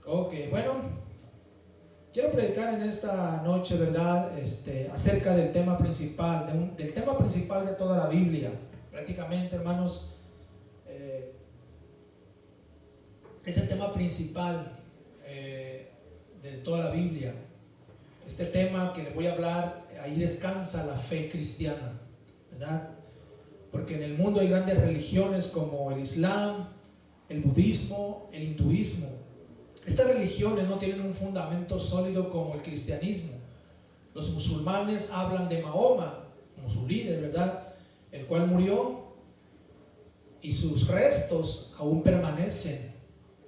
Ok, bueno, quiero predicar en esta noche, ¿verdad? Acerca del tema principal, del tema principal de toda la Biblia. Prácticamente, hermanos, es el tema principal de toda la Biblia. Este tema que les voy a hablar, ahí descansa la fe cristiana, ¿verdad? Porque en el mundo hay grandes religiones como el Islam, el budismo, el hinduismo. Estas religiones no tienen un fundamento sólido como el cristianismo. Los musulmanes hablan de Mahoma como su líder, ¿verdad? El cual murió y sus restos aún permanecen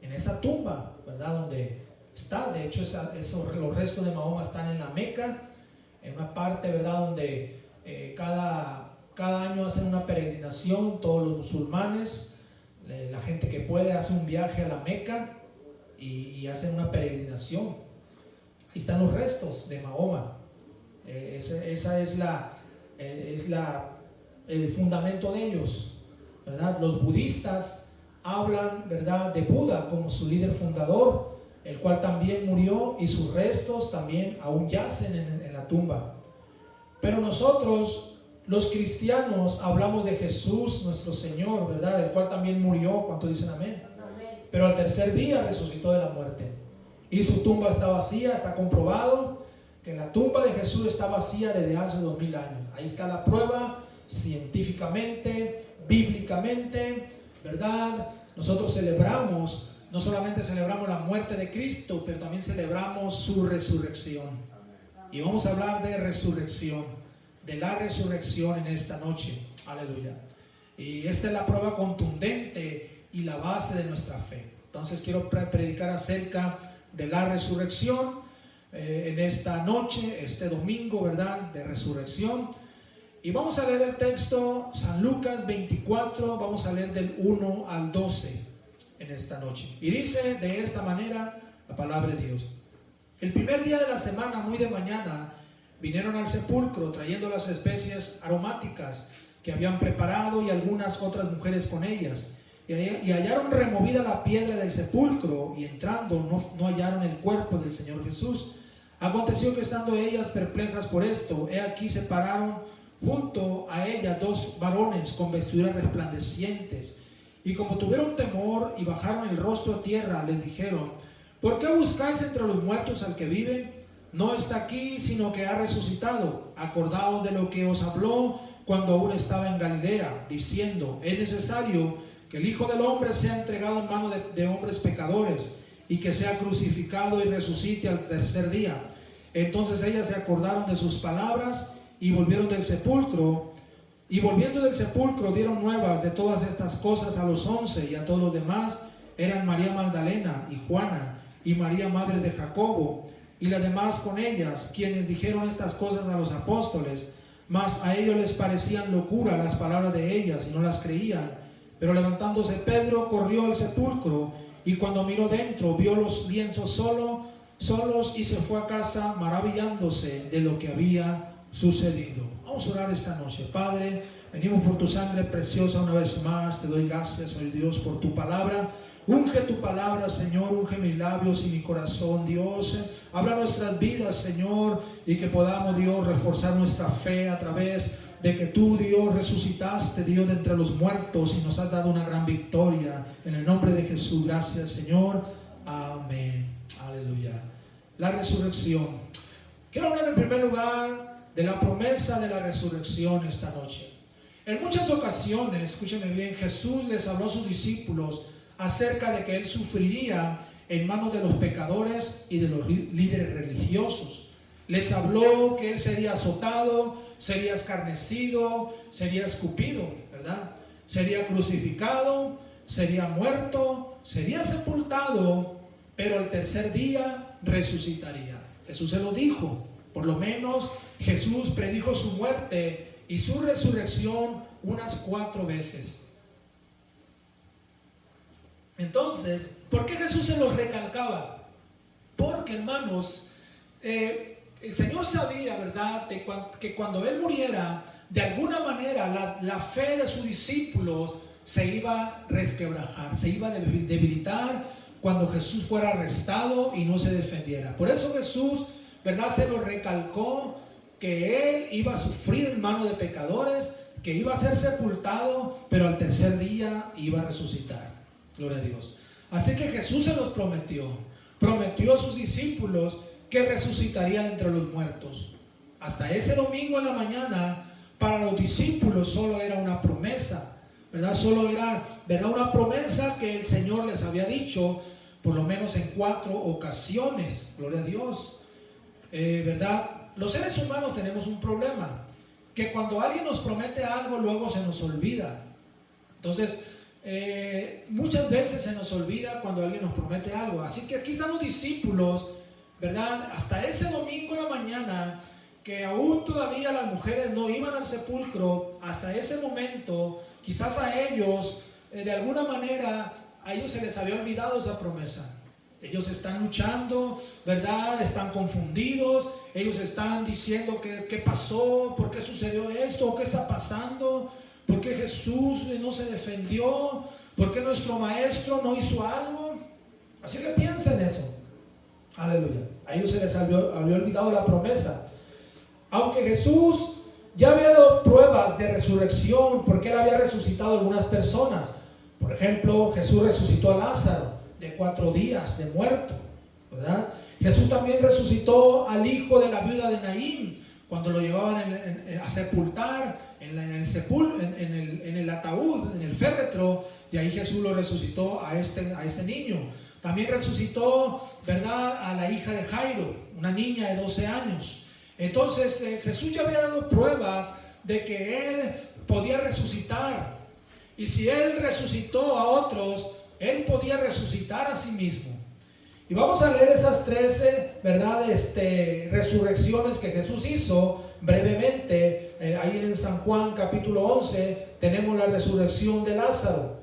en esa tumba, ¿verdad? Donde está. De hecho, los restos de Mahoma están en la Meca, en una parte, ¿verdad? Donde cada año hacen una peregrinación, todos los musulmanes, la gente que puede hace un viaje a la Meca y hacen una peregrinación. Ahí están los restos de Mahoma. Esa es el fundamento de ellos, ¿verdad? Los budistas hablan, ¿verdad?, de Buda como su líder fundador, el cual también murió y sus restos también aún yacen en la tumba. Pero nosotros, los cristianos, hablamos de Jesús, nuestro Señor, ¿verdad?, el cual también murió. ¿Cuántos dicen amén? Pero al tercer día resucitó de la muerte y su tumba está vacía. Está comprobado que la tumba de Jesús está vacía desde hace 2000 años. Ahí está la prueba científicamente, bíblicamente, ¿verdad? Nosotros celebramos, no solamente celebramos la muerte de Cristo, pero también celebramos su resurrección. Y vamos a hablar de resurrección, de la resurrección en esta noche. Aleluya. Y esta es la prueba contundente y la base de nuestra fe. Entonces quiero predicar acerca de la resurrección en esta noche, este domingo, ¿verdad?, de resurrección. Y vamos a leer el texto, San Lucas 24, vamos a leer del 1 al 12 en esta noche. Y dice de esta manera la palabra de Dios. El primer día de la semana, muy de mañana, vinieron al sepulcro trayendo las especies aromáticas que habían preparado y algunas otras mujeres con ellas. Y hallaron removida la piedra del sepulcro, y entrando no hallaron el cuerpo del Señor Jesús. Aconteció que estando ellas perplejas por esto, he aquí se pararon junto a ellas dos varones con vestiduras resplandecientes, y como tuvieron temor y bajaron el rostro a tierra, les dijeron: ¿por qué buscáis entre los muertos al que vive? No está aquí, sino que ha resucitado. Acordaos de lo que os habló cuando aún estaba en Galilea, diciendo: es necesario que el Hijo del Hombre sea entregado en manos de hombres pecadores, y que sea crucificado y resucite al tercer día. Entonces ellas se acordaron de sus palabras y volvieron del sepulcro. Y volviendo del sepulcro dieron nuevas de todas estas cosas a los 11 y a todos los demás. Eran María Magdalena y Juana y María madre de Jacobo y las demás con ellas, quienes dijeron estas cosas a los apóstoles. Mas a ellos les parecían locura las palabras de ellas y no las creían. Pero levantándose Pedro corrió al sepulcro, y cuando miró dentro vio los lienzos solos, y se fue a casa maravillándose de lo que había sucedido. Vamos a orar esta noche. Padre, venimos por tu sangre preciosa una vez más. Te doy gracias, oh Dios, por tu palabra. Unge tu palabra, Señor, unge mis labios y mi corazón, Dios. Habla nuestras vidas, Señor, y que podamos, Dios, reforzar nuestra fe a través de que tú, Dios, resucitaste, Dios, de entre los muertos, y nos has dado una gran victoria. En el nombre de Jesús, gracias, Señor. Amén. Aleluya. La resurrección. Quiero hablar en primer lugar de la promesa de la resurrección esta noche. En muchas ocasiones, escúchenme bien, Jesús les habló a sus discípulos acerca de que Él sufriría en manos de los pecadores y de los líderes religiosos. Les habló que Él sería azotado, sería escarnecido, sería escupido, ¿verdad? Sería crucificado, sería muerto, sería sepultado, pero el tercer día resucitaría. Jesús se lo dijo. Por lo menos Jesús predijo su muerte y su resurrección unas 4 veces. Entonces, ¿por qué Jesús se los recalcaba? Porque, hermanos, el Señor sabía, ¿verdad?, que cuando Él muriera, de alguna manera la fe de sus discípulos se iba a resquebrajar, se iba a debilitar, cuando Jesús fuera arrestado y no se defendiera. Por eso Jesús, ¿verdad?, se lo recalcó, que Él iba a sufrir en manos de pecadores, que iba a ser sepultado, pero al tercer día iba a resucitar. Gloria a Dios. Así que Jesús se los prometió a sus discípulos que resucitaría de entre los muertos. Hasta ese domingo en la mañana, para los discípulos solo era una promesa, ¿verdad? Solo era, ¿verdad?, una promesa que el Señor les había dicho por lo menos en 4 ocasiones. Gloria a Dios. ¿Verdad? Los seres humanos tenemos un problema, que cuando alguien nos promete algo, luego se nos olvida. Entonces, muchas veces se nos olvida cuando alguien nos promete algo. Así que aquí están los discípulos, ¿verdad? Hasta ese domingo en la mañana, que aún todavía las mujeres no iban al sepulcro, hasta ese momento, quizás a ellos, de alguna manera, a ellos se les había olvidado esa promesa. Ellos están luchando, ¿verdad? Están confundidos. Ellos están diciendo ¿qué pasó? ¿Por qué sucedió esto? ¿Qué está pasando? ¿Por qué Jesús no se defendió? ¿Por qué nuestro maestro no hizo algo? Así que piensen eso. Aleluya. A ellos se les había olvidado la promesa. Aunque Jesús ya había dado pruebas de resurrección, porque Él había resucitado a algunas personas. Por ejemplo, Jesús resucitó a Lázaro de 4 días de muerto, ¿verdad? Jesús también resucitó al hijo de la viuda de Naín cuando lo llevaban a sepultar en el ataúd, en el féretro. De ahí Jesús lo resucitó a este niño. También resucitó, ¿verdad?, a la hija de Jairo, una niña de 12 años. Entonces Jesús ya había dado pruebas de que Él podía resucitar. Y si Él resucitó a otros, Él podía resucitar a sí mismo. Y vamos a leer esas 13, ¿verdad?, resurrecciones que Jesús hizo brevemente. Ahí en San Juan capítulo 11 tenemos la resurrección de Lázaro.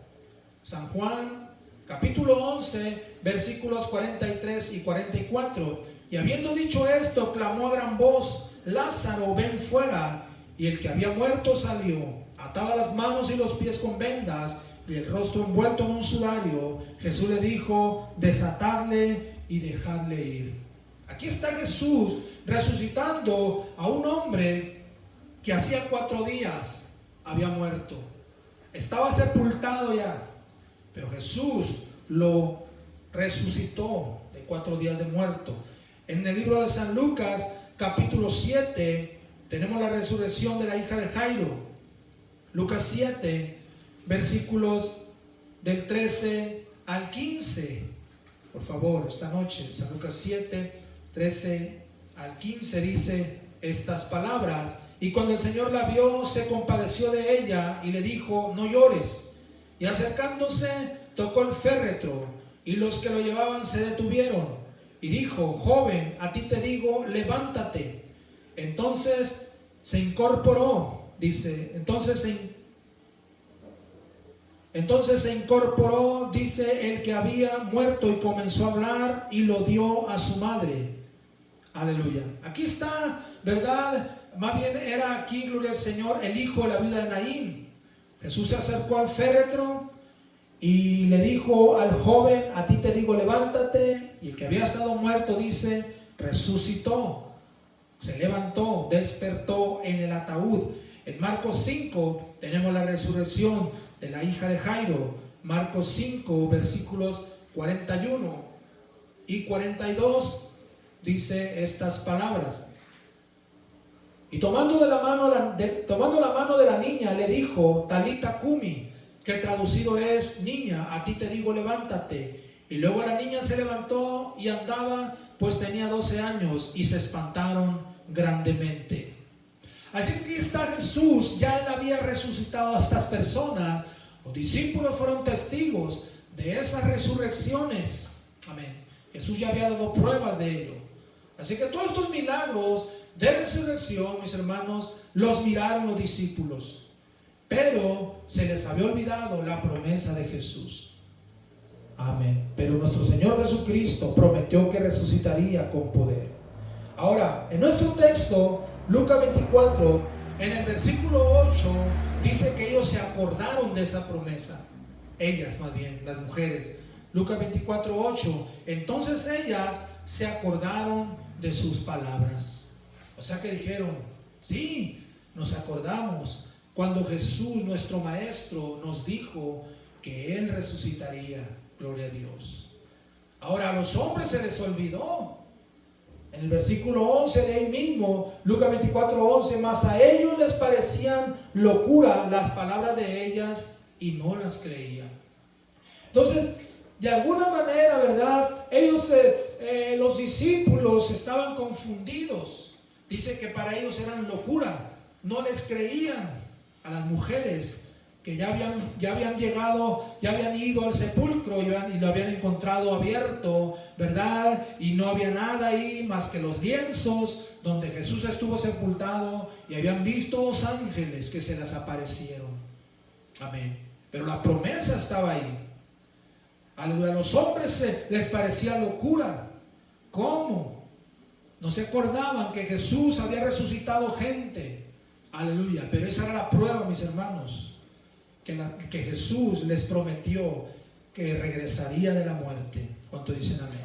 San Juan capítulo 11 versículos 43 y 44. Y habiendo dicho esto, clamó a gran voz: Lázaro, ven fuera. Y el que había muerto salió, atadas las manos y los pies con vendas y el rostro envuelto en un sudario. Jesús le dijo: desatadle y dejadle ir. Aquí está Jesús resucitando a un hombre que hacía 4 días había muerto. Estaba sepultado ya, pero Jesús lo resucitó de 4 días de muerto. En el libro de San Lucas capítulo 7 tenemos la resurrección de la hija de Jairo. Lucas 7 versículos del 13 al 15. Por favor, esta noche, San Lucas 7, 13 al 15 dice estas palabras: y cuando el Señor la vio, se compadeció de ella y le dijo: no llores. Y acercándose, tocó el féretro, y los que lo llevaban se detuvieron. Y dijo: joven, a ti te digo, levántate. Entonces se incorporó, dice, entonces se incorporó, dice, el que había muerto, y comenzó a hablar y lo dio a su madre. Aleluya. Aquí está, ¿verdad? Más bien era aquí, gloria al Señor, el hijo de la viuda de Naín. Jesús se acercó al féretro y le dijo al joven: a ti te digo, levántate. Y el que había estado muerto, dice, resucitó, se levantó, despertó en el ataúd. En Marcos 5 tenemos la resurrección de la hija de Jairo. Marcos 5 versículos 41 y 42 dice estas palabras: y tomando la mano de la niña, le dijo: talita cumi, que traducido es: niña, a ti te digo, levántate. Y luego la niña se levantó y andaba, pues tenía 12 años, y se espantaron grandemente. Así que aquí está Jesús. Ya Él había resucitado a estas personas. Los discípulos fueron testigos de esas resurrecciones. Amén. Jesús ya había dado pruebas de ello. Así que todos estos milagros de resurrección, mis hermanos, los miraron los discípulos, pero se les había olvidado la promesa de Jesús. Amén. Pero nuestro Señor Jesucristo prometió que resucitaría con poder. Ahora, en nuestro texto, Lucas 24, en el versículo 8, dice que ellos se acordaron de esa promesa. Ellas, más bien, las mujeres, Lucas 24:8. Entonces ellas se acordaron de sus palabras. O sea que dijeron, sí, nos acordamos cuando Jesús, nuestro maestro, nos dijo que Él resucitaría. Gloria a Dios. Ahora a los hombres se les olvidó. En el versículo 11 de ahí mismo, Lucas 24:11, mas a ellos les parecían locura las palabras de ellas y no las creían. Entonces, de alguna manera, ¿verdad? Ellos, los discípulos estaban confundidos. Dice que para ellos eran locura. No les creían a las mujeres que ya habían llegado, ya habían ido al sepulcro y lo habían encontrado abierto, ¿verdad? Y no había nada ahí más que los lienzos donde Jesús estuvo sepultado, y habían visto 2 ángeles que se les aparecieron. Amén. Pero la promesa estaba ahí. A los hombres les parecía locura. ¿Cómo? No se acordaban que Jesús había resucitado gente. Aleluya. Pero esa era la prueba, mis hermanos, que Jesús les prometió que regresaría de la muerte. ¿Cuánto dicen amén?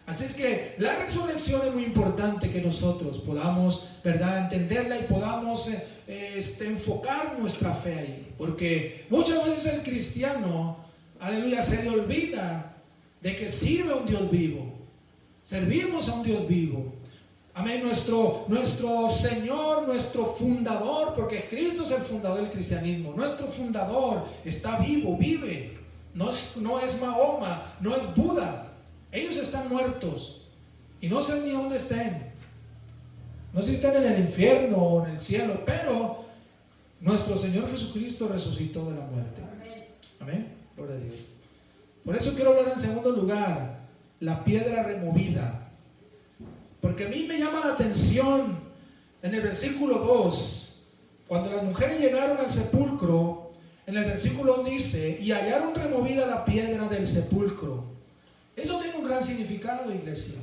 Así es que la resurrección es muy importante que nosotros podamos, ¿verdad?, entenderla y podamos enfocar nuestra fe ahí. Porque muchas veces el cristiano, aleluya, se le olvida de que sirve a un Dios vivo. Servimos a un Dios vivo. Amén. Nuestro Señor, nuestro fundador, porque Cristo es el fundador del cristianismo. Nuestro fundador está vivo, vive. No es Mahoma, no es Buda. Ellos están muertos y no sé ni dónde estén. No sé si están en el infierno o en el cielo, pero nuestro Señor Jesucristo resucitó de la muerte. Amén. Gloria a Dios. Por eso quiero hablar en segundo lugar, la piedra removida. Porque a mí me llama la atención en el versículo 2, cuando las mujeres llegaron al sepulcro, en el versículo dice, y hallaron removida la piedra del sepulcro. Esto tiene un gran significado, iglesia.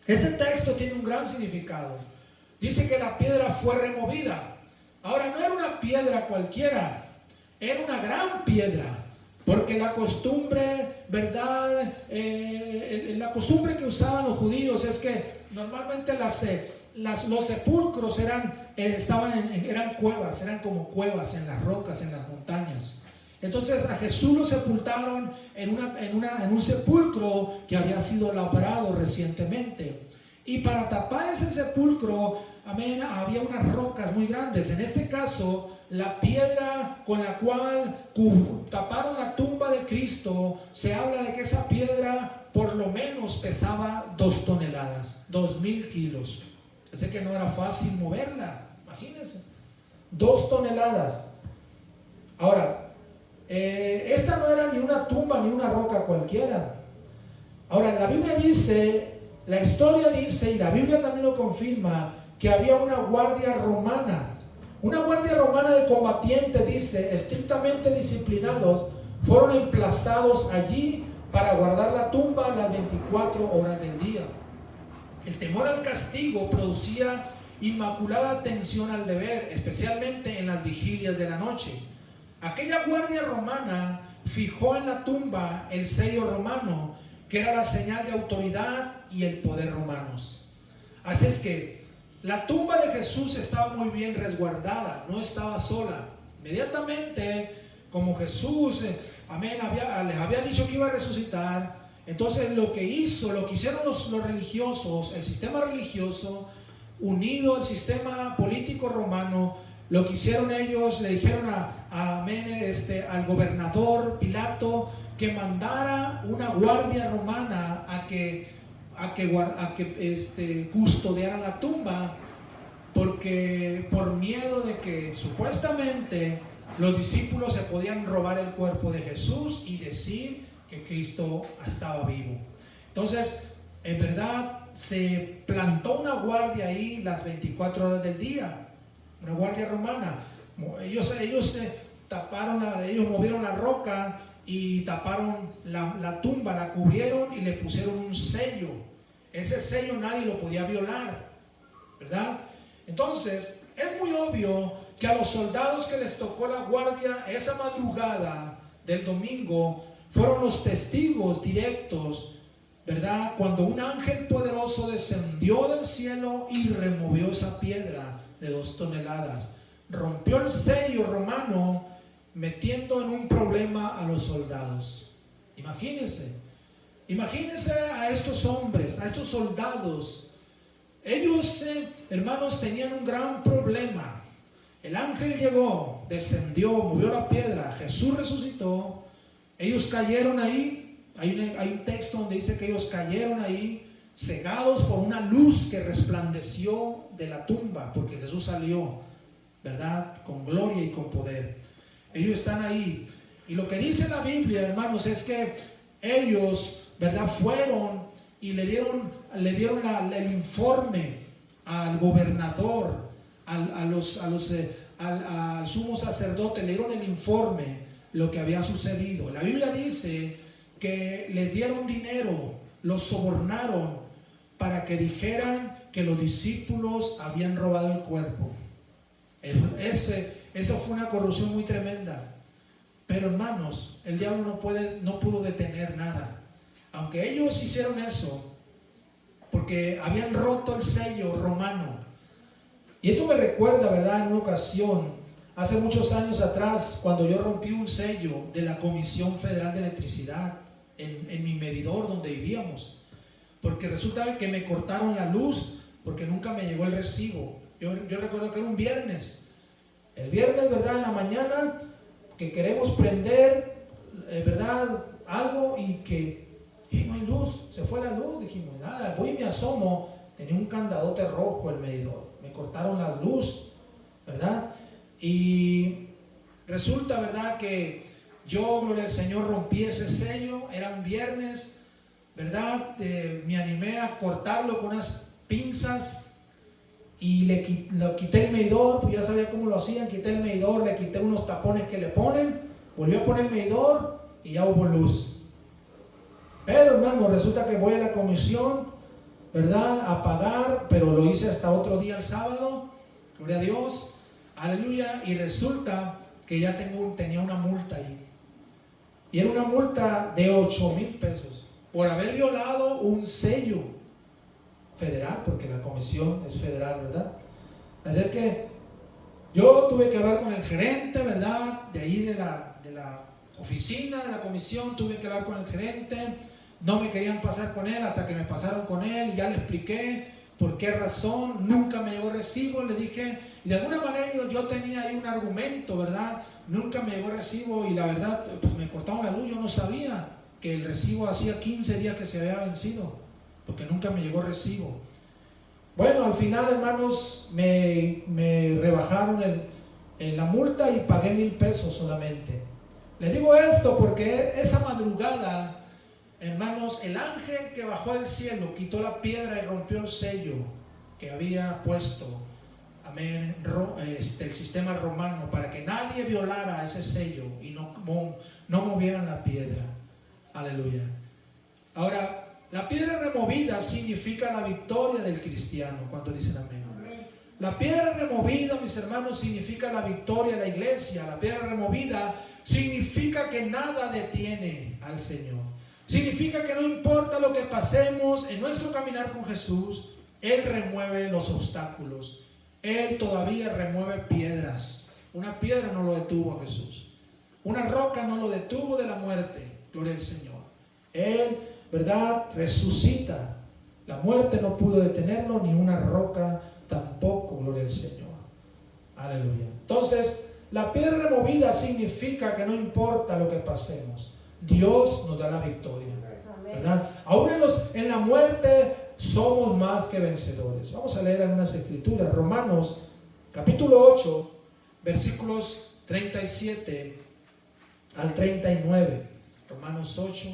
Este texto tiene un gran significado. Dice que la piedra fue removida. Ahora, no era una piedra cualquiera, era una gran piedra. Porque la costumbre, ¿verdad? La costumbre que usaban los judíos es que normalmente los sepulcros eran cuevas, eran como cuevas en las rocas, en las montañas. Entonces a Jesús lo sepultaron en un sepulcro que había sido labrado recientemente. Y para tapar ese sepulcro, amén, había unas rocas muy grandes. En este caso, la piedra con la cual taparon la tumba de Cristo, se habla de que esa piedra por lo menos pesaba 2 toneladas, 2,000 kilos. Así que no era fácil moverla, imagínense, 2 toneladas. Ahora, esta no era ni una tumba ni una roca cualquiera. Ahora, la Biblia dice, la historia dice, y la Biblia también lo confirma, que había una guardia romana. Una guardia romana de combatientes, dice, estrictamente disciplinados, fueron emplazados allí para guardar la tumba las 24 horas del día. El temor al castigo producía inmaculada atención al deber, especialmente en las vigilias de la noche. Aquella guardia romana fijó en la tumba el sello romano, que era la señal de autoridad y el poder romanos. Así es que la tumba de Jesús estaba muy bien resguardada, no estaba sola. Inmediatamente, como Jesús, amén, les había dicho que iba a resucitar, entonces lo que hicieron los religiosos, el sistema religioso, unido al sistema político romano, lo que hicieron ellos, le dijeron al gobernador Pilato que mandara una guardia romana a que custodiara la tumba, porque por miedo de que supuestamente los discípulos se podían robar el cuerpo de Jesús y decir que Cristo estaba vivo. Entonces, en verdad, se plantó una guardia ahí las 24 horas del día, una guardia romana. Ellos movieron la roca y taparon la tumba, la cubrieron y le pusieron un sello. Ese sello nadie lo podía violar, ¿verdad? Entonces, es muy obvio que a los soldados que les tocó la guardia esa madrugada del domingo, fueron los testigos directos, ¿verdad? Cuando un ángel poderoso descendió del cielo y removió esa piedra de 2 toneladas, rompió el sello romano, metiendo en un problema a los soldados. Imagínense a estos hombres, a estos soldados. Ellos, hermanos, tenían un gran problema. El ángel llegó, descendió, movió la piedra, Jesús resucitó. Ellos cayeron ahí. Hay un texto donde dice que ellos cayeron ahí, cegados por una luz que resplandeció de la tumba, porque Jesús salió, ¿verdad? Con gloria y con poder. Ellos están ahí. Y lo que dice la Biblia, hermanos, es que ellos, ¿verdad?, fueron y le dieron el informe al gobernador, al sumo sacerdote, le dieron el informe, lo que había sucedido. La Biblia dice que les dieron dinero, los sobornaron para que dijeran que los discípulos habían robado el cuerpo. Eso fue una corrupción muy tremenda. Pero hermanos, el diablo no pudo detener nada. Aunque ellos hicieron eso, porque habían roto el sello romano. Y esto me recuerda, ¿verdad?, en una ocasión, hace muchos años atrás, cuando yo rompí un sello de la Comisión Federal de Electricidad en mi medidor donde vivíamos. Porque resulta que me cortaron la luz porque nunca me llegó el recibo. Yo recuerdo que era un viernes. El viernes, ¿verdad?, en la mañana, que queremos prender, ¿verdad?, algo y no hay luz, se fue la luz. Dijimos, nada, voy y me asomo, tenía un candadote rojo el medidor, me cortaron la luz, ¿verdad? Y resulta, ¿verdad?, que yo, gloria al Señor, rompí ese sello. Era un viernes, ¿verdad? Me animé a cortarlo con unas pinzas y le quité el medidor, pues ya sabía cómo lo hacían. Quité el medidor, le quité unos tapones que le ponen, volví a poner el medidor y ya hubo luz. Pero hermano, resulta que voy a la comisión, ¿verdad?, a pagar, pero lo hice hasta otro día, el sábado, gloria a Dios, aleluya. Y resulta que ya tenía una multa ahí. Y era una multa de 8,000 pesos por haber violado un sello federal, porque la comisión es federal, ¿verdad? Así que yo tuve que hablar con el gerente, ¿verdad?, de ahí de la oficina de la comisión. Tuve que hablar con el gerente. No me querían pasar con él hasta que me pasaron con él y ya le expliqué por qué razón nunca me llegó recibo. Le dije, y de alguna manera yo tenía ahí un argumento, ¿verdad? Nunca me llegó recibo y la verdad, pues me cortaron la luz. Yo no sabía que el recibo hacía 15 días que se había vencido, porque nunca me llegó recibo. Bueno, al final, hermanos, me rebajaron la multa y pagué 1,000 pesos solamente. Le digo esto porque esa madrugada, hermanos, el ángel que bajó del cielo quitó la piedra y rompió el sello que había puesto, amén, el sistema romano, para que nadie violara ese sello y no movieran la piedra. Aleluya. Ahora, la piedra removida significa la victoria del cristiano. ¿Cuántos dicen amén? La piedra removida, mis hermanos, significa la victoria de la iglesia. La piedra removida significa que nada detiene al Señor. Significa que no importa lo que pasemos en nuestro caminar con Jesús, Él remueve los obstáculos. Él todavía remueve piedras. Una piedra no lo detuvo a Jesús. Una roca no lo detuvo de la muerte. Gloria al Señor. Él, ¿verdad?, resucita. La muerte no pudo detenerlo, ni una roca tampoco. Gloria al Señor. Aleluya. Entonces, la piedra removida significa que no importa lo que pasemos, Dios nos da la victoria, ¿verdad? Aún en la muerte somos más que vencedores. Vamos a leer algunas escrituras. Romanos capítulo 8, versículos 37 al 39. Romanos 8,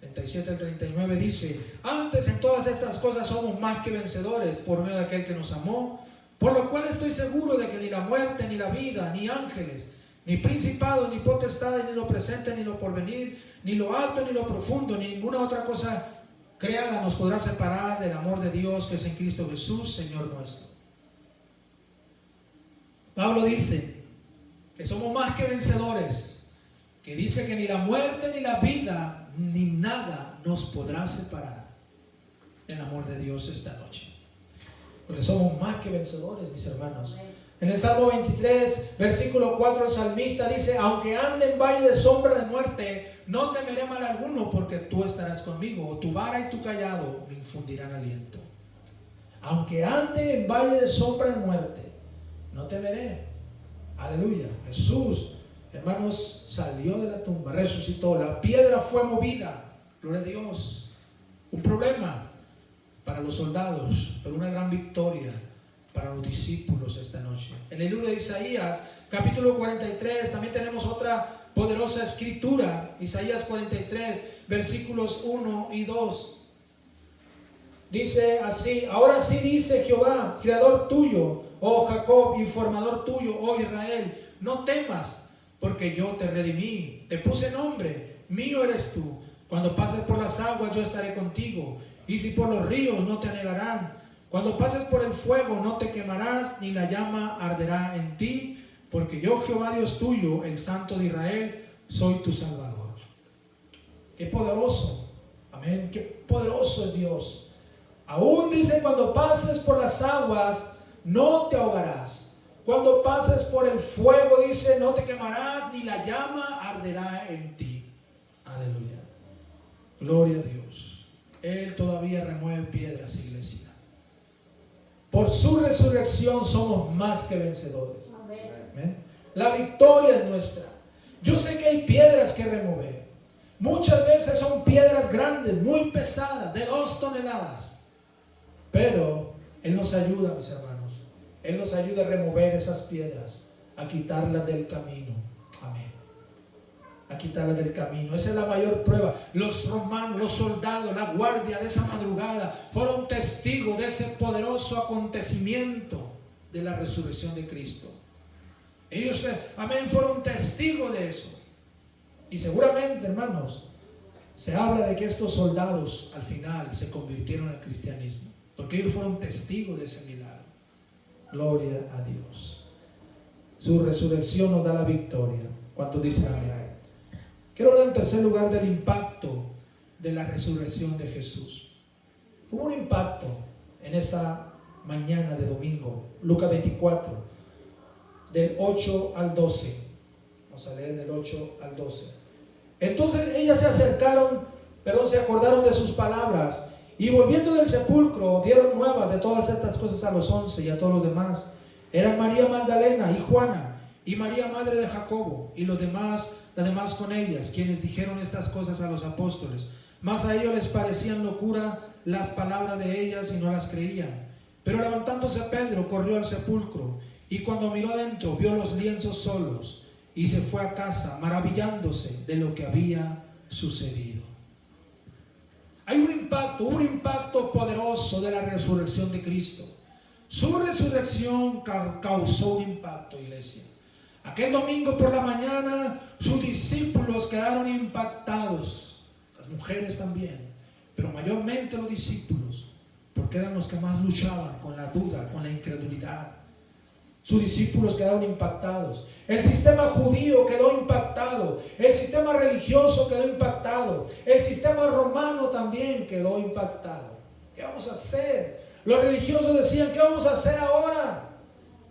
37 al 39 dice: antes en todas estas cosas somos más que vencedores por medio de aquel que nos amó. Por lo cual estoy seguro de que ni la muerte, ni la vida, ni ángeles, ni principados, ni potestades, ni lo presente, ni lo porvenir, ni lo alto, ni lo profundo, ni ninguna otra cosa creada nos podrá separar del amor de Dios que es en Cristo Jesús, Señor nuestro. Pablo dice que somos más que vencedores, que dice que ni la muerte ni la vida ni nada nos podrá separar del amor de Dios esta noche. Porque somos más que vencedores, mis hermanos. En el Salmo 23, versículo 4, el salmista dice: aunque ande en valle de sombra de muerte, no temeré mal alguno, porque tú estarás conmigo. Tu vara y tu callado me infundirán aliento. Aunque ande en valle de sombra de muerte, no temeré. Aleluya. Jesús, hermanos, salió de la tumba, resucitó. La piedra fue movida. Gloria a Dios. Un problema para los soldados, pero una gran victoria para los discípulos esta noche. En el libro de Isaías, capítulo 43, también tenemos otra poderosa escritura. Isaías 43, versículos 1 y 2. Dice así: ahora sí dice Jehová, creador tuyo, oh Jacob, y formador tuyo, oh Israel, no temas, porque yo te redimí, te puse nombre, mío eres tú. Cuando pases por las aguas, yo estaré contigo, y si por los ríos, no te anegarán. Cuando pases por el fuego, no te quemarás, ni la llama arderá en ti, porque yo, Jehová Dios tuyo, el Santo de Israel, soy tu Salvador. Qué poderoso, amén, qué poderoso es Dios. Aún dice: cuando pases por las aguas, no te ahogarás. Cuando pases por el fuego, dice, no te quemarás, ni la llama arderá en ti. Aleluya. Gloria a Dios. Él todavía remueve piedras, iglesia. Por su resurrección somos más que vencedores. Amén. La victoria es nuestra. Yo sé que hay piedras que remover. Muchas veces son piedras grandes, muy pesadas, de 2 toneladas. Pero Él nos ayuda, mis hermanos. Él nos ayuda a remover esas piedras, a quitarlas del camino. Amén. A quitarlas del camino. Esa es la mayor prueba. Los romanos, los soldados, la guardia de esa madrugada fueron testigos de ese poderoso acontecimiento de la resurrección de Cristo. Ellos, amén, fueron testigos de eso. Y seguramente, hermanos, se habla de que estos soldados al final se convirtieron al cristianismo, porque ellos fueron testigos de ese milagro. Gloria a Dios. Su resurrección nos da la victoria. ¿Cuántos dicen amén? Quiero hablar en tercer lugar del impacto de la resurrección de Jesús. Hubo un impacto en esa mañana de domingo. Lucas 24, del 8 al 12. Vamos a leer del 8 al 12. Entonces ellas se acordaron de sus palabras, y volviendo del sepulcro dieron nuevas de todas estas cosas a los 11 y a todos los demás. Eran María Magdalena y Juana y María madre de Jacobo y las demás con ellas, quienes dijeron estas cosas a los apóstoles. Mas a ellos les parecían locura las palabras de ellas y no las creían. Pero levantándose Pedro corrió al sepulcro, y cuando miró adentro vio los lienzos solos, y se fue a casa maravillándose de lo que había sucedido. Hay un impacto poderoso de la resurrección de Cristo. Su resurrección causó un impacto, iglesia. Aquel domingo por la mañana sus discípulos quedaron impactados, las mujeres también, pero mayormente los discípulos, porque eran los que más luchaban con la duda, con la incredulidad. Sus discípulos quedaron impactados. El sistema judío quedó impactado. El sistema religioso quedó impactado. El sistema romano también quedó impactado. ¿Qué vamos a hacer? Los religiosos decían: ¿qué vamos a hacer ahora?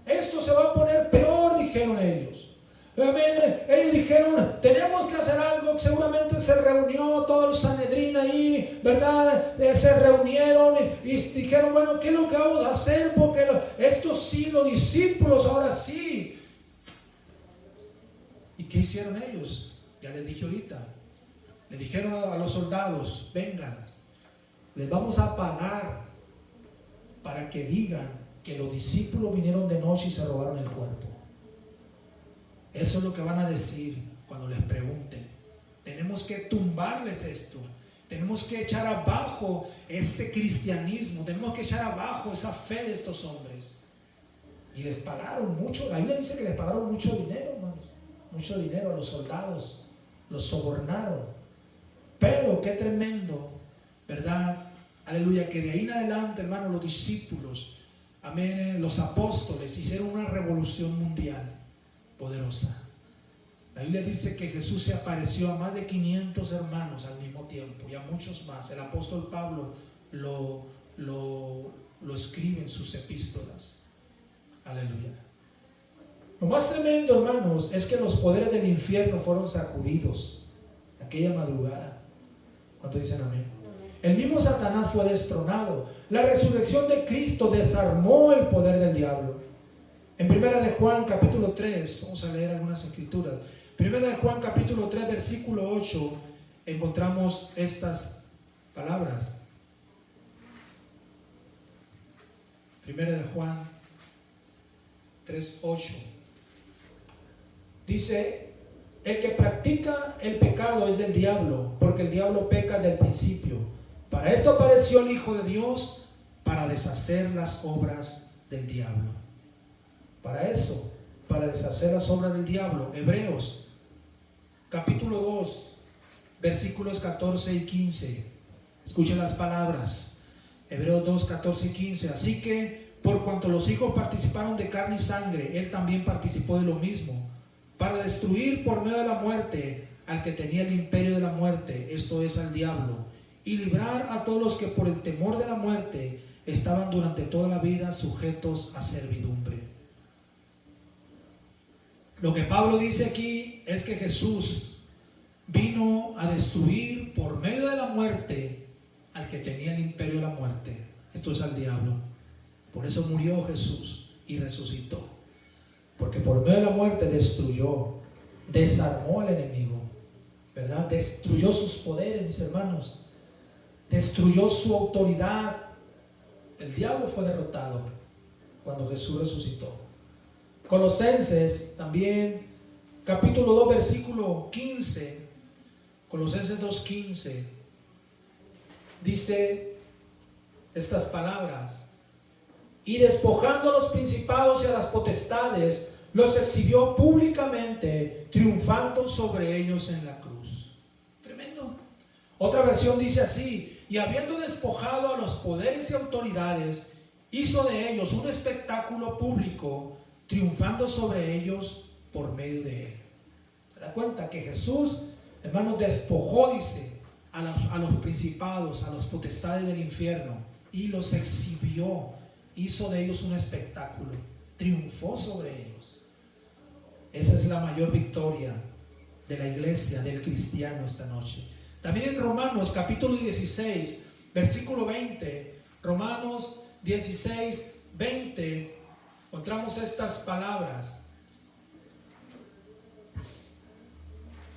Esto se va a poner peor, dijeron ellos. Ellos dijeron: tenemos que hacer algo. Seguramente se reunió todo el Sanedrín ahí, ¿verdad? Se reunieron y dijeron: bueno, ¿qué es lo que vamos a hacer? Porque estos sí, los discípulos ahora sí. ¿Y qué hicieron ellos? Ya les dije ahorita. Le dijeron a los soldados: vengan, les vamos a pagar para que digan que los discípulos vinieron de noche y se robaron el cuerpo. Eso es lo que van a decir cuando les pregunten. Tenemos que tumbarles esto. Tenemos que echar abajo ese cristianismo. Tenemos que echar abajo esa fe de estos hombres. Y les pagaron mucho. La Biblia dice que les pagaron mucho dinero, hermanos. Mucho dinero a los soldados. Los sobornaron. Pero qué tremendo, ¿verdad? Aleluya. Que de ahí en adelante, hermanos, los discípulos, amén, los apóstoles hicieron una revolución mundial poderosa. La Biblia dice que Jesús se apareció a más de 500 hermanos al mismo tiempo y a muchos más. El apóstol Pablo lo escribe en sus epístolas. Aleluya. Lo más tremendo, hermanos, es que los poderes del infierno fueron sacudidos aquella madrugada. ¿Cuántos dicen amén? El mismo Satanás fue destronado. La resurrección de Cristo desarmó el poder del diablo. En 1 de Juan capítulo 3, vamos a leer algunas escrituras. 1 de Juan capítulo 3 versículo 8 encontramos estas palabras. 1 de Juan 3:8 dice: el que practica el pecado es del diablo, porque el diablo peca desde el principio. Para esto apareció el Hijo de Dios, para deshacer las obras del diablo. Para eso, para deshacer las obras del diablo. Hebreos capítulo 2 versículos 14 y 15. Escuchen las palabras. Hebreos 2, 14 y 15. Así que por cuanto los hijos participaron de carne y sangre, él también participó de lo mismo, para destruir por medio de la muerte al que tenía el imperio de la muerte, esto es, al diablo, y librar a todos los que por el temor de la muerte estaban durante toda la vida sujetos a servidumbre. Lo que Pablo dice aquí es que Jesús vino a destruir por medio de la muerte al que tenía el imperio de la muerte, esto es, al diablo. Por eso murió Jesús y resucitó, porque por medio de la muerte destruyó, desarmó al enemigo, ¿verdad? Destruyó sus poderes, mis hermanos, destruyó su autoridad. El diablo fue derrotado cuando Jesús resucitó. Colosenses también, capítulo 2, versículo 15, Colosenses 2:15, dice estas palabras: y despojando a los principados y a las potestades, los exhibió públicamente, triunfando sobre ellos en la cruz. Tremendo. Otra versión dice así: y habiendo despojado a los poderes y autoridades, hizo de ellos un espectáculo público, triunfando sobre ellos por medio de él. ¿Se da cuenta que Jesús, hermanos, despojó, dice, a los principados, a los potestades del infierno, y los exhibió, hizo de ellos un espectáculo, triunfó sobre ellos? Esa es la mayor victoria de la iglesia, del cristiano esta noche. También en Romanos capítulo 16, versículo 20, Romanos 16, 20, encontramos estas palabras.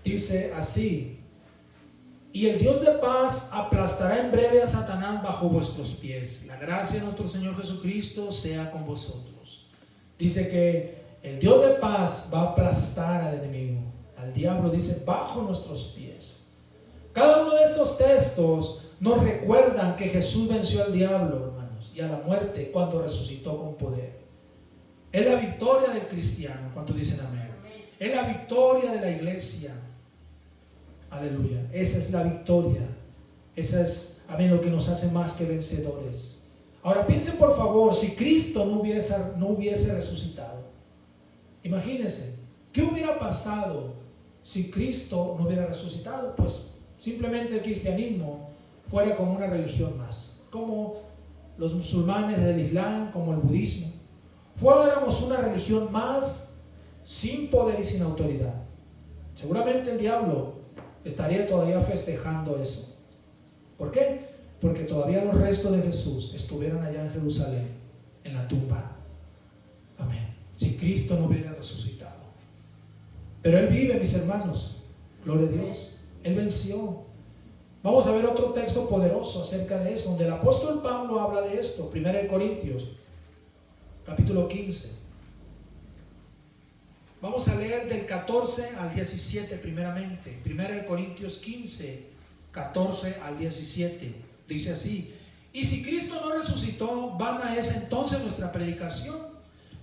Dice así: y el Dios de paz aplastará en breve a Satanás bajo vuestros pies. La gracia de nuestro Señor Jesucristo sea con vosotros. Dice que el Dios de paz va a aplastar al enemigo, al diablo, dice, bajo nuestros pies. Cada uno de estos textos nos recuerdan que Jesús venció al diablo, hermanos, y a la muerte cuando resucitó con poder. Es la victoria del cristiano. ¿Cuántos dicen amén? Es la victoria de la iglesia. Aleluya. Esa es la victoria. Esa es, amén, lo que nos hace más que vencedores. Ahora piensen, por favor, si Cristo no hubiese resucitado. Imagínense, ¿qué hubiera pasado si Cristo no hubiera resucitado? Pues simplemente el cristianismo fuera como una religión más, como los musulmanes del Islam, como el budismo. Fuéramos una religión más, sin poder y sin autoridad. Seguramente el diablo estaría todavía festejando eso. ¿Por qué? Porque todavía los restos de Jesús estuvieran allá en Jerusalén, en la tumba. Amén. Si Cristo no hubiera resucitado. Pero Él vive, mis hermanos. Gloria a Dios. Él venció. Vamos a ver otro texto poderoso acerca de eso, donde el apóstol Pablo habla de esto. 1 Corintios, capítulo 15. Vamos a leer del 14 al 17 primeramente. 1 Corintios 15, 14 al 17. Dice así: y si Cristo no resucitó, vana es entonces nuestra predicación,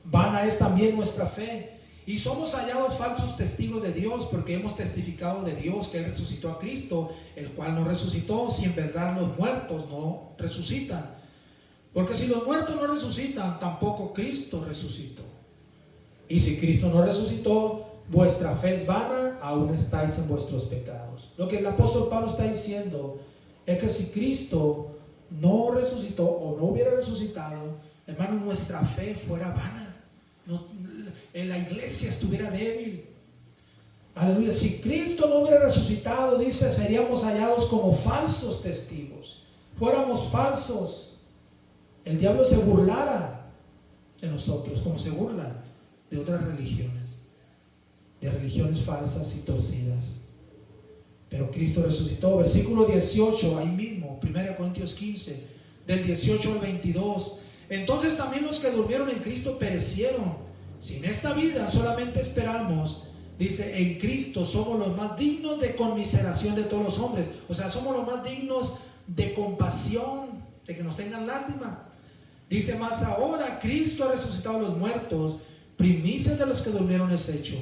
vana es también nuestra fe. Y somos hallados falsos testigos de Dios, porque hemos testificado de Dios que Él resucitó a Cristo, el cual no resucitó, si en verdad los muertos no resucitan. Porque si los muertos no resucitan, tampoco Cristo resucitó. Y si Cristo no resucitó, vuestra fe es vana, aún estáis en vuestros pecados. Lo que el apóstol Pablo está diciendo es que si Cristo no resucitó o no hubiera resucitado, hermano, nuestra fe fuera vana. En la iglesia estuviera débil. Aleluya. Si Cristo no hubiera resucitado, dice, seríamos hallados como falsos testigos. Fuéramos falsos. El diablo se burlara de nosotros, como se burla de otras religiones, de religiones falsas y torcidas. Pero Cristo resucitó. Versículo 18, ahí mismo, 1 Corintios 15, del 18 al 22. Entonces también los que durmieron en Cristo perecieron. Si en esta vida solamente esperamos, dice, en Cristo somos los más dignos de conmiseración de todos los hombres. O sea, somos los más dignos de compasión, de que nos tengan lástima. Dice, más ahora Cristo ha resucitado a los muertos, primicias de los que durmieron es hecho.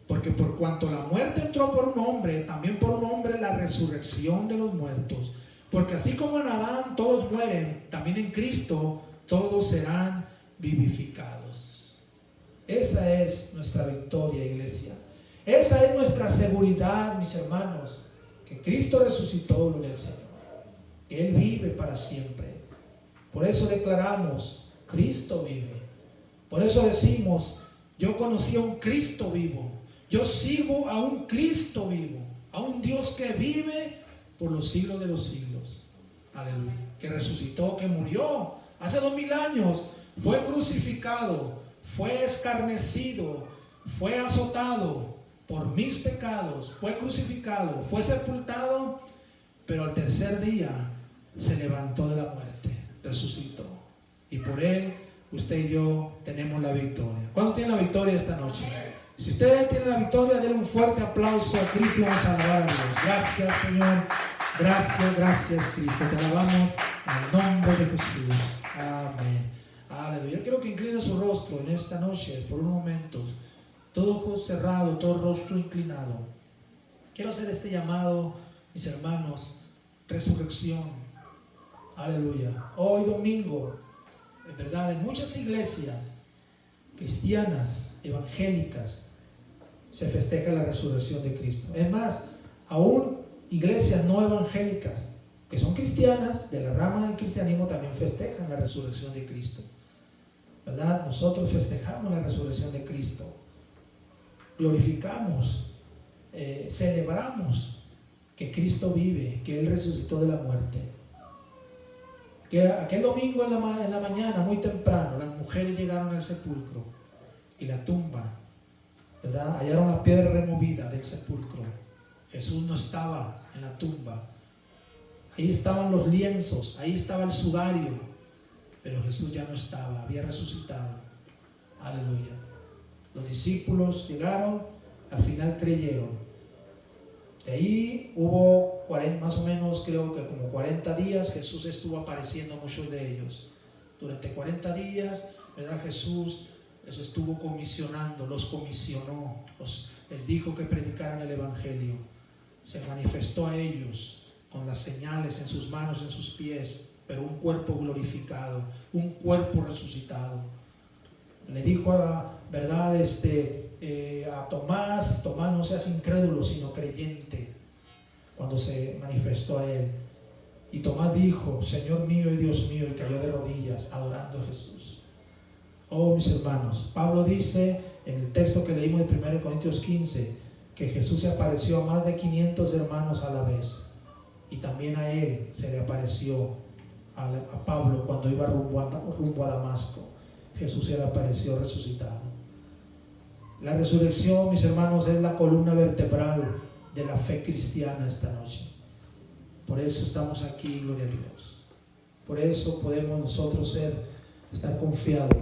Porque por cuanto la muerte entró por un hombre, también por un hombre la resurrección de los muertos. Porque así como en Adán todos mueren, también en Cristo todos serán vivificados. Esa es nuestra victoria, iglesia. Esa es nuestra seguridad, mis hermanos, que Cristo resucitó, gloria al Señor, que Él vive para siempre. Por eso declaramos, Cristo vive. Por eso decimos, yo conocí a un Cristo vivo. Yo sigo a un Cristo vivo, a un Dios que vive por los siglos de los siglos. Aleluya. Que resucitó, que murió hace 2000 años, fue crucificado, fue escarnecido, fue azotado por mis pecados, fue crucificado, fue sepultado, pero al tercer día se levantó de la muerte, resucitó. Y por Él, usted y yo tenemos la victoria. ¿Cuándo tiene la victoria esta noche? Si usted tiene la victoria, denle un fuerte aplauso a Cristo y vamos a alabar a Dios. Gracias, Señor. Gracias, gracias, Cristo. Te alabamos en el nombre de Jesús. Amén. Aleluya. Yo quiero que incline su rostro en esta noche por un momento. Todo ojo cerrado, todo rostro inclinado. Quiero hacer este llamado, mis hermanos. Resurrección. Aleluya. Hoy domingo, en verdad, en muchas iglesias cristianas, evangélicas, se festeja la resurrección de Cristo. Es más, aún iglesias no evangélicas que son cristianas, de la rama del cristianismo, también festejan la resurrección de Cristo, ¿verdad? Nosotros festejamos la resurrección de Cristo, glorificamos, celebramos que Cristo vive, que Él resucitó de la muerte. Que aquel domingo en la mañana, muy temprano, las mujeres llegaron al sepulcro y la tumba, ¿verdad? Hallaron la piedra removida del sepulcro. Jesús no estaba en la tumba. Ahí estaban los lienzos, ahí estaba el sudario, pero Jesús ya no estaba, había resucitado. Aleluya. Los discípulos llegaron, al final creyeron. De ahí hubo más o menos, creo que como 40 días, Jesús estuvo apareciendo a muchos de ellos. Durante 40 días, ¿verdad? Jesús les estuvo comisionando, los comisionó, les dijo que predicaran el evangelio. Se manifestó a ellos con las señales en sus manos, en sus pies, pero un cuerpo glorificado, un cuerpo resucitado. Le dijo ¿verdad? A Tomás, no seas incrédulo, sino creyente, cuando se manifestó a él. Y Tomás dijo, Señor mío y Dios mío, y cayó de rodillas adorando a Jesús. Oh, mis hermanos, Pablo dice en el texto que leímos de 1 Corintios 15 que Jesús se apareció a más de 500 hermanos a la vez, y también a él se le apareció a Pablo cuando iba rumbo a Damasco. Jesús se le apareció resucitado. La resurrección, mis hermanos, es la columna vertebral de la fe cristiana esta noche. Por eso estamos aquí, gloria a Dios. Por eso podemos nosotros estar confiados.